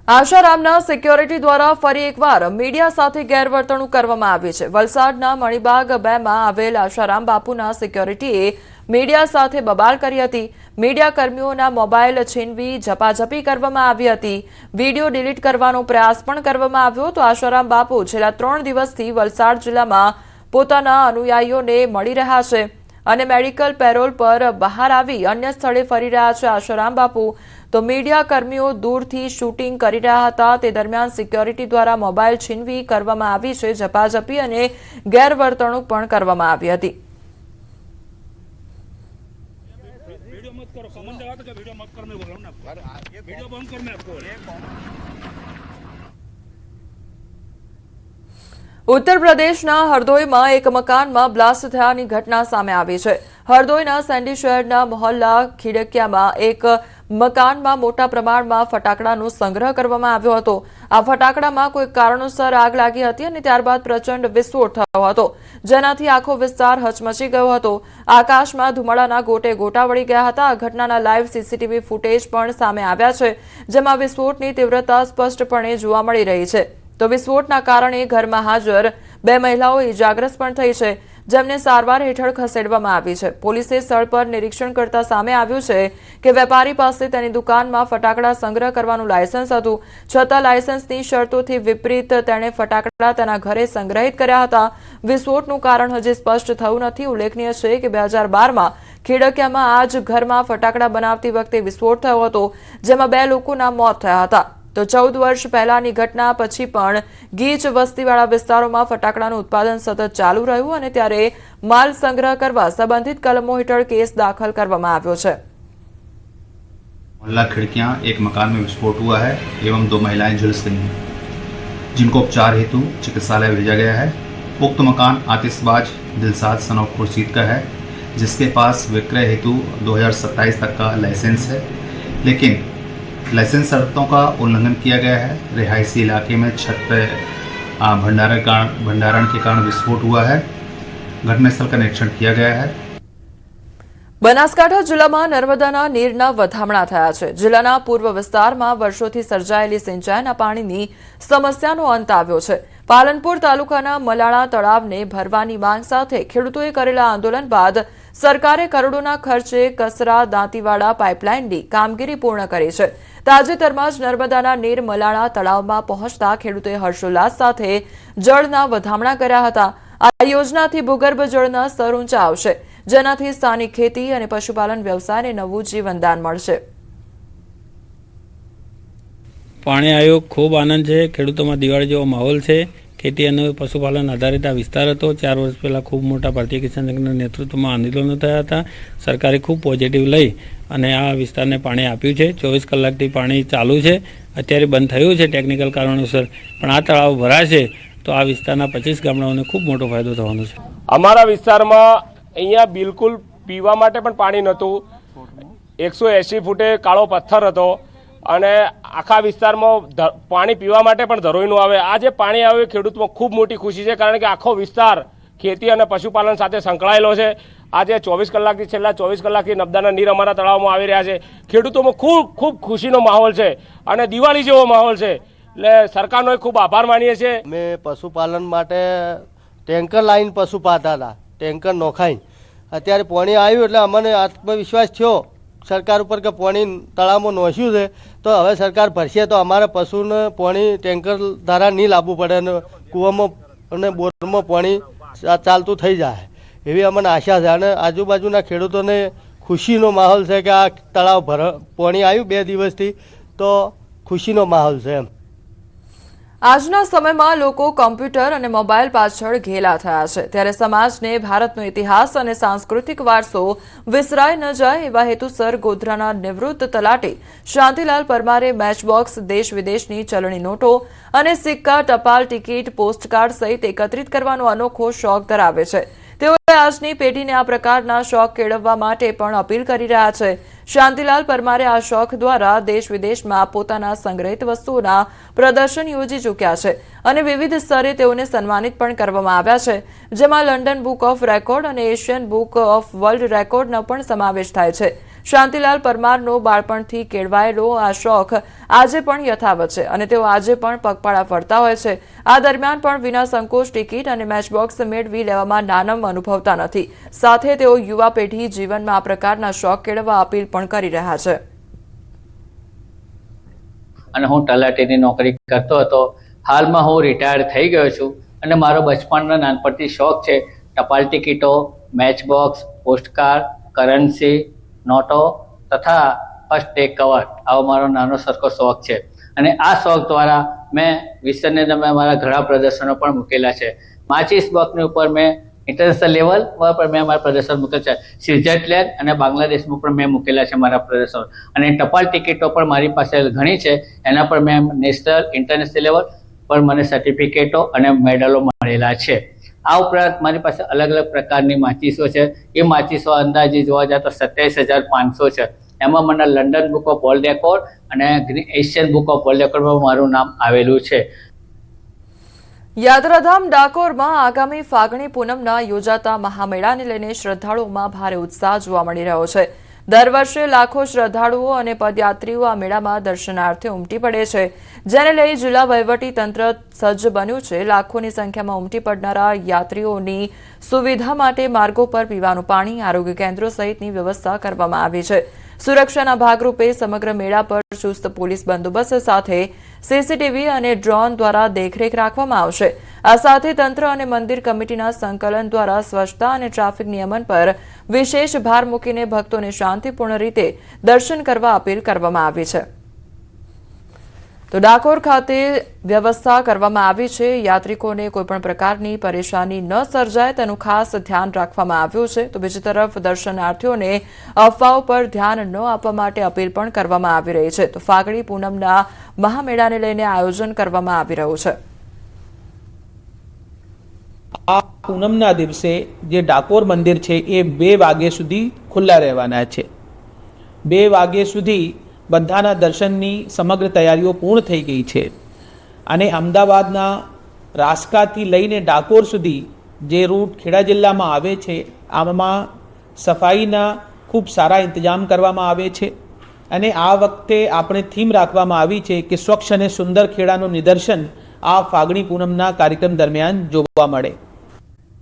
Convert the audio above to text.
આશારામના security દ્વારા ફરી એકવાર મીડિયા સાથે ગેરવર્તણૂક કરવામાં આવી છે। વલસાડના મણિબાગ 2 માં આવેલ આશારામ બાપુના સિક્યોરિટીએ મીડિયા સાથે બબાલ કરી હતી। મીડિયા કર્મીઓના મોબાઈલ છીનવી ઝપાઝપી કરવામાં આવી હતી। વિડીયો ડિલીટ કરવાનો પ્રયાસ પણ કરવામાં આવ્યો તો આશારામ બાપુ છેલ્લા 3 દિવસથી વલસાડ જિલ્લામાં પોતાના અનુયાયીઓને મળી રહ્યા છે અને મેડિકલ પેરોલ પર બહાર આવી અન્ય સ્થળે ફરી રહ્યા છે। આશારામ બાપુ તો મીડિયા કર્મીઓ દૂરથી શૂટિંગ કરી રહ્યા હતા તે દરમિયાન સિક્યોરિટી દ્વારા મોબાઈલ છીનવી કરવામાં આવી છે। ઝપાઝપી અને ગેરવર્તણૂક પણ કરવામાં આવી હતી। उत्तर प्रदेशના હરદોઈમાં એક મકાનમાં બ્લાસ્ટ થયાની ઘટના સામે આવી છે। હરદોઈના સેન્ડી શહેરના મોહલ્લા ખીડકિયામાં એક મકાનમાં મોટા પ્રમાણમાં ફટાકડાનો સંગ્રહ કરવામાં આવ્યો હતો। આ ફટાકડામાં કોઈ કારણોસર આગ લાગી હતી અને ત્યારબાદ પ્રચંડ વિસ્ફોટ થયો હતો જેનાથી આખો વિસ્તાર હચમચી ગયો હતો। આકાશમાં ધુમાડાના ગોટે ગોટા વળી ગયા હતા। આ ઘટનાના લાઈવ સીસીટીવી ફૂટેજ પણ સામે આવ્યા છે જેમાં વિસ્ફોટની તીવ્રતા સ્પષ્ટપણે જોવા મળી રહી છે। તો વિસ્ફોટના કારણે ઘરમાં હાજર 2 મહિલાઓ ઇજાગ્રસ્ત પણ થઈ છે જેમને સારવાર હેઠળ ખસેડવામાં આવી છે। પોલીસે સ્થળ પર નિરીક્ષણ કરતા સામે આવ્યું છે કે વેપારી પાસે તેની દુકાનમાં ફટાકડા સંગ્રહ કરવાનું લાયસન્સ હતું છતાં લાયસન્સની શરતોથી વિપરીત તેણે ફટાકડા તેના ઘરે સંગ્રહિત કર્યા હતા। વિસ્ફોટનું કારણ હજી સ્પષ્ટ થયું નથી। ઉલ્લેખનીય છે કે 2012માં ખીડકિયામાં આ જ ઘરમાં ફટાકડા બનાવતી વખતે વિસ્ફોટ થયો હતો જેમાં 2 લોકોના મોત થયા હતા। તો 14 વર્ષ પહેલાની ઘટના પછી પણ ગીચ વસ્તીવાળા વિસ્તારોમાં ફટાકડાનું ઉત્પાદન સતત ચાલુ રહ્યું અને ત્યારે માલ સંગ્રહ કરવા સંબંધિત કલમો હેઠળ કેસ દાખલ કરવામાં આવ્યો છે। मोहल्ला खिड़कियां एक मकान में विस्फोट हुआ है एवं 2 महिलाएं झुलस गई हैं जिनको उपचार हेतु चिकित्सालय भेजा गया है। उक्त मकान आतिशबाज दिलसाद सन ऑफ खुर्शीद का है जिसके पास विक्रय हेतु 2027 तक का लाइसेंस है लेकिन लाइसेंस शर्तों का उल्लंघन किया गया है। रिहायशी इलाके में छत पे भंडारण के कारण विस्फोट हुआ है। घटनास्थल का निरीक्षण किया गया है। બનાસકાંઠા જિલ્લામાં નર્મદાના નીરના વધામણા થયા છે। જિલ્લાના પૂર્વ વિસ્તારમાં વર્ષોથી સર્જાયેલી સિંચાઈના પાણીની સમસ્યાનો અંત આવ્યો છે। પાલનપુર તાલુકાના મલાણા તળાવને ભરવાની માંગ સાથે ખેડૂતોએ કરેલા આંદોલન બાદ સરકારે કરોડોના ખર્ચે કસરા દાંતીવાડા પાઇપલાઇનની કામગીરી પૂર્ણ કરી છે। તાજેતરમાં જ નર્મદાના નીર મલાણા તળાવમાં પહોંચતા ખેડૂતોએ હર્ષોલ્લાસ સાથે જળના વધામણા કર્યા હતા। આ યોજનાથી ભૂગર્ભ જળના સ્તર ઊંચા આવશે જેનાથી સ્થાનિક ખેતી અને પશુપાલન વ્યવસાયને નવું જીવનદાન મળશે। પાણી આવ્યો ખૂબ આનંદ છે। ખેડૂતોમાં દિવાળી જેવો માહોલ છે। ખેતી અને પશુપાલન આધારિત આ વિસ્તાર હતો। 4 વર્ષ પહેલાં ખૂબ મોટા ભારતીય કિસાન સંઘના નેતૃત્વમાં આંદોલનો થયા હતા। સરકારે ખૂબ પોઝિટિવ લઈ અને આ વિસ્તારને પાણી આપ્યું છે। 24 કલાકથી પાણી ચાલુ છે। અત્યારે બંધ થયું છે ટેકનિકલ કારણોસર પણ આ તળાવ ભરાશે તો આ વિસ્તારના 25 ગામડાઓને ખૂબ મોટો ફાયદો થવાનો છે। અમારા વિસ્તારમાં અહીંયા બિલકુલ પીવા માટે પણ પાણી નહોતું। 180 ફૂટે કાળો પથ્થર હતો અને આખા વિસ્તારમાં પાણી પીવા માટે પણ ધરોઈનું આવે। આ જે પાણી આવ્યું ખેડૂતમાં ખૂબ મોટી ખુશી છે કારણ કે આખો વિસ્તાર ખેતી અને પશુપાલન સાથે સંકળાયેલો છે। આજે 24 કલાકથી છેલ્લા 24 કલાકથી નર્મદાના નીર અમારા તળાવમાં આવી રહ્યા છે। ખેડૂતોમાં ખૂબ ખુશીનો માહોલ છે અને દિવાળી જેવો માહોલ છે એટલે સરકારનો ખૂબ આભાર માનીએ છીએ। અમે પશુપાલન માટે ટેન્કર લાવીને પશુ પાતા હતા ટેન્કર નોખાઈને અત્યારે પાણી આવ્યું એટલે અમને આત્મવિશ્વાસ થયો સરકાર ઉપર કે પાણી તળાવમાં નોખ્યું છે તો હવે સરકાર ભરશે તો અમારે પશુને પાણી ટેન્કર દ્વારા નહીં લાવવું પડે અને કૂવામાં અને બોરમાં પાણી ચાલતું થઈ જાય એવી અમને આશા છે। અને આજુબાજુના ખેડૂતોને ખુશીનો માહોલ છે કે આ તળાવ પાણી આવ્યું 2 દિવસથી તો ખુશીનો માહોલ છે એમ। આજના સમયમાં લોકો કોમ્પ્યુટર અને મોબાઈલ પાછળ ઘેલા થયા છે ત્યારે સમાજને ભારતનો ઇતિહાસ અને સાંસ્કૃતિક વારસો વિસરાઈ ન જાય એવા હેતુસર ગોધરાના નિવૃત્ત તલાટી શાંતિલાલ પરમારે મેચબોક્સ દેશ વિદેશની ચલણી નોટો અને સિક્કા ટપાલ ટિકિટ પોસ્ટકાર્ડ સહિત એકત્રિત કરવાનો અનોખો શોખ ધરાવે છે। તેઓએ આજની પેઢીને આ પ્રકારના શોખ કેળવવા માટે પણ અપીલ કરી રહ્યા છે। શાંતિલાલ પરમારે આ શોખ દ્વારા દેશ વિદેશમાં પોતાના સંગ્રહિત વસ્તુઓના પ્રદર્શન યોજી ચૂક્યા છે અને વિવિધ સ્તરે તેઓને સન્માનિત પણ કરવામાં આવ્યા છે જેમાં લંડન બુક ઓફ રેકોર્ડ અને એશિયન બુક ઓફ વર્લ્ડ રેકોર્ડનો પણ સમાવેશ થાય છે। શાંતિલાલ પરમારનો બાળપણથી કેળવાયેલો આ શોખ આજે પણ યથાવત છે અને તેઓ આજે પણ પગપાળા ફરતા હોય છે. આ દરમિયાન પણ વિના સંકોચ ટિકિટ અને મેચબોક્સ મેળવી લેવામાં નાનમ અનુભવતા નથી. સાથે તેઓ યુવા પેઢી જીવનમાં આ પ્રકારના શોખ કેળવવા અપીલ પણ કરી રહ્યા છે. અને હું તલાટીની નોકરી કરતો હતો. હાલમાં હું રિટાયર્ડ થઈ ગયો છું અને મારો બચપનનો નાનપણથી શોખ છે ટપાલ ટિકિટો, મેચ બોક્સ, પોસ્ટકાર્ડ, કરન્સી, નોટો તથા ફર્સ્ટ ડે કવર. આવો મારો નાનો સરખો શોખ છે અને આ શોખ દ્વારા મેં વિશ્વની અંદર મારા ઘણા પ્રદર્શનો પણ મૂકેલા છે. માચીસ બોક્સની ઉપર મેં ઇન્ટરનેશનલ લેવલ પર મેં મારા પ્રદર્શન મૂકેલા છે. સ્વિટ્ઝરલેન્ડ અને બાંગ્લાદેશમાં પણ મેં મૂકેલા છે મારા પ્રદર્શનો. અને ટપાલ ટિકિટો પણ મારી પાસે ઘણી છે. એના પર મેં નેશનલ ઇન્ટરનેશનલ લેવલ પર મને સર્ટિફિકેટો અને મેડલો મળેલા છે. આ ઉપરાંત મારી પાસે અલગ અલગ પ્રકારની માચીસો છે. એ માચીસો અંદાજે જોવા જાય તો 27,500 છે. એમાં મને London book of world record અને એશિયન બુક ઓફ વર્લ્ડ રેકોર્ડમાં મારું નામ આવેલું છે. યાત્રાધામ ડાકોરમાં આગામી ફાગણી પૂનમના યોજાતા મહામેળાને લઈને શ્રદ્ધાળુઓમાં ભારે ઉત્સાહ જોવા મળી રહ્યો છે. દર વર્ષે લાખો શ્રદ્ધાળુઓ અને પદયાત્રીઓ આ મેળામાં દર્શનાર્થે ઉમટી પડે છે, જેને લઈ જિલ્લા વહીવટી તંત્ર સજ્જ બન્યું છે. લાખોની સંખ્યામાં ઉમટી પડનારા યાત્રીઓની સુવિધા માટે માર્ગો પર પીવાનું પાણી, આરોગ્ય કેન્દ્રો સહિતની વ્યવસ્થા કરવામાં આવી છે. સુરક્ષાના ભાગરૂપે સમગ્ર મેળા પર ચુસ્ત પોલીસ બંદોબસ્ત સાથે સીસીટીવી અને ડ્રોન દ્વારા દેખરેખ રાખવામાં આવશે. આ સાથે તંત્ર અને મંદિર કમિટીના સંકલન દ્વારા સ્વચ્છતા અને ટ્રાફિક નિયમન પર વિશેષ ભાર મૂકીને ભક્તોને શાંતિપૂર્ણ રીતે દર્શન કરવા અપીલ કરવામાં આવી છે. તો ડાકોર ખાતે વ્યવસ્થા કરવામાં આવી છે. યાત્રિકોને કોઈપણ પ્રકારની પરેશાની ન સર્જાય તેનું ખાસ ધ્યાન રાખવામાં આવ્યું છે. તો બીજી તરફ દર્શનાર્થીઓને અફવાઓ પર ધ્યાન ન આપવા માટે અપીલ પણ કરવામાં આવી રહી છે. તો ફાગણી પૂનમના મહામેળાને લઈને આયોજન કરવામાં આવી રહ્યું છે. આ પૂનમના દિવસે જે ડાકોર મંદિર છે એ 2 વાગ્યા સુધી ખુલ્લા રહેવાના છે. 2 વાગ્યા સુધી બધાના દર્શનની સમગ્ર તૈયારીઓ પૂર્ણ થઈ ગઈ છે અને અમદાવાદના રાસકાથી લઈને ડાકોર સુધી જે રૂટ ખેડા જિલ્લામાં આવે છે આમાં સફાઈના ખૂબ સારા ઇંતજામ કરવામાં આવે છે અને આ વખતે આપણે થીમ રાખવામાં આવી છે કે સ્વચ્છ અને સુંદર ખેડાનું નિદર્શન આ ફાગણી પૂનમના કાર્યક્રમ દરમિયાન જોવા મળે.